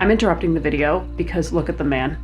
I'm interrupting the video because look at the man.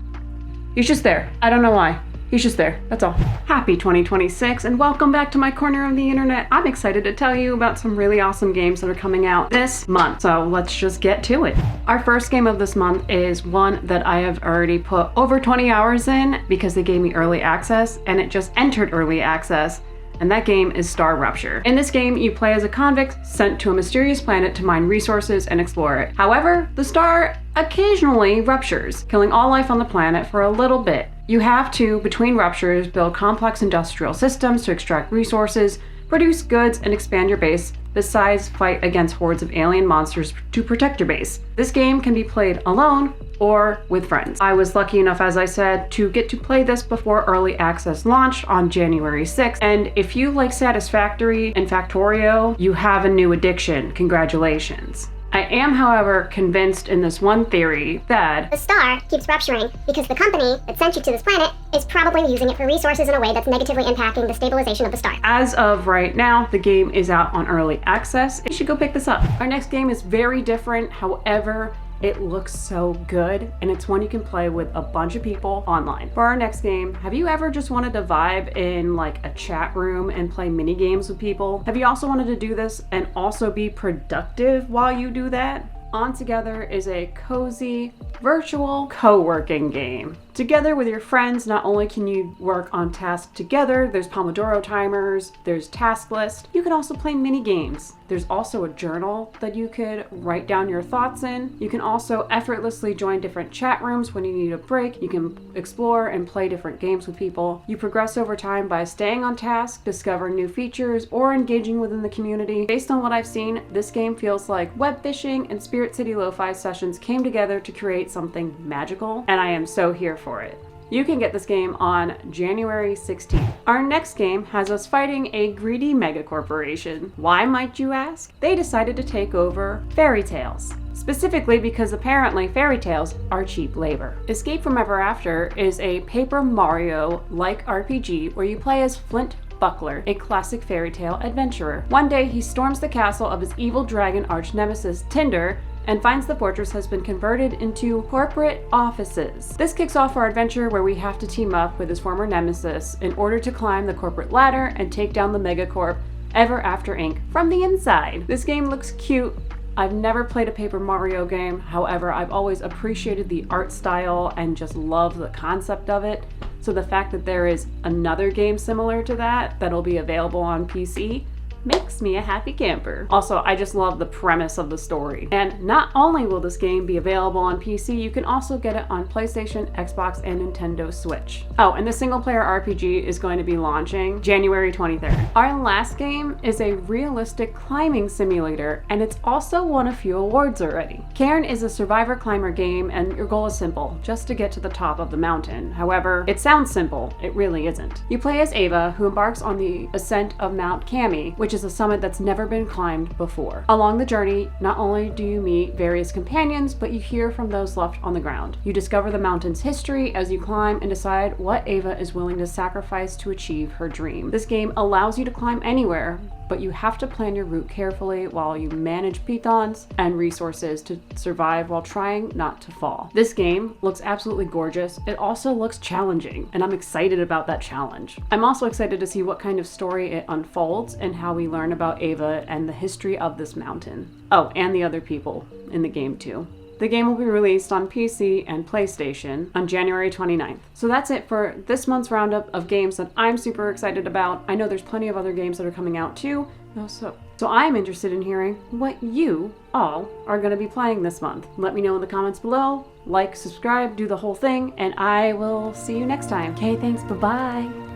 He's just there. I don't know why. He's just there. That's all. Happy 2026 and welcome back to my corner of the internet. I'm excited to tell you about some really awesome games that are coming out this month. So let's just get to it. Our first game of this month is one that I have already put over 20 hours in because they gave me early access and it just entered early access. And that game is StarRupture. In this game, you play as a convict sent to a mysterious planet to mine resources and explore it. However, the star occasionally ruptures, killing all life on the planet for a little bit. You have to, between ruptures, build complex industrial systems to extract resources, produce goods, and expand your base, besides fight against hordes of alien monsters to protect your base. This game can be played alone or with friends. I was lucky enough, as I said, to get to play this before early access launched on January 6th. And if you like Satisfactory and Factorio, you have a new addiction. Congratulations. I am, however, convinced in this one theory that the star keeps rupturing because the company that sent you to this planet is probably using it for resources in a way that's negatively impacting the stabilization of the star. As of right now, the game is out on early access. You should go pick this up. Our next game is very different. However, it looks so good, and it's one you can play with a bunch of people online. For our next game, have you ever just wanted to vibe in like a chat room and play mini games with people? Have you also wanted to do this and also be productive while you do that? On Together is a cozy virtual co-working game. Together with your friends, not only can you work on tasks together, there's Pomodoro timers, there's task list. You can also play mini games. There's also a journal that you could write down your thoughts in. You can also effortlessly join different chat rooms when you need a break. You can explore and play different games with people. You progress over time by staying on task, discover new features, or engaging within the community. Based on what I've seen, this game feels like web fishing and Spirit City Lo-Fi sessions came together to create something magical, and I am so here for it. You can get this game on January 16th. Our next game has us fighting a greedy mega corporation. Why, might you ask? They decided to take over fairy tales. Specifically because apparently fairy tales are cheap labor. Escape from EverAfter is a Paper Mario-like RPG where you play as Flint Buckler, a classic fairy tale adventurer. One day he storms the castle of his evil dragon arch nemesis Tinder and finds the fortress has been converted into corporate offices. This kicks off our adventure where we have to team up with his former nemesis in order to climb the corporate ladder and take down the megacorp EverAfter Inc. from the inside. This game looks cute. I've never played a Paper Mario game, however, I've always appreciated the art style and just love the concept of it. So the fact that there is another game similar to that that'll be available on PC makes me a happy camper. Also, I just love the premise of the story. And not only will this game be available on PC, you can also get it on PlayStation, Xbox, and Nintendo Switch. Oh, and the single player RPG is going to be launching January 23rd. Our last game is a realistic climbing simulator, and it's also won a few awards already. Cairn is a survivor climber game, and your goal is simple, just to get to the top of the mountain. However, it sounds simple, it really isn't. You play as Ava, who embarks on the ascent of Mount Cami, which is a summit that's never been climbed before. Along the journey, not only do you meet various companions, but you hear from those left on the ground. You discover the mountain's history as you climb and decide what Ava is willing to sacrifice to achieve her dream. This game allows you to climb anywhere, but you have to plan your route carefully while you manage pythons and resources to survive while trying not to fall. This game looks absolutely gorgeous. It also looks challenging, and I'm excited about that challenge. I'm also excited to see what kind of story it unfolds and how we learn about Ava and the history of this mountain. Oh, and the other people in the game too. The game will be released on PC and PlayStation on January 29th. So that's it for this month's roundup of games that I'm super excited about. I know there's plenty of other games that are coming out too. So I'm interested in hearing what you all are going to be playing this month. Let me know in the comments below. Like, subscribe, do the whole thing, and I will see you next time. Okay, thanks, bye-bye.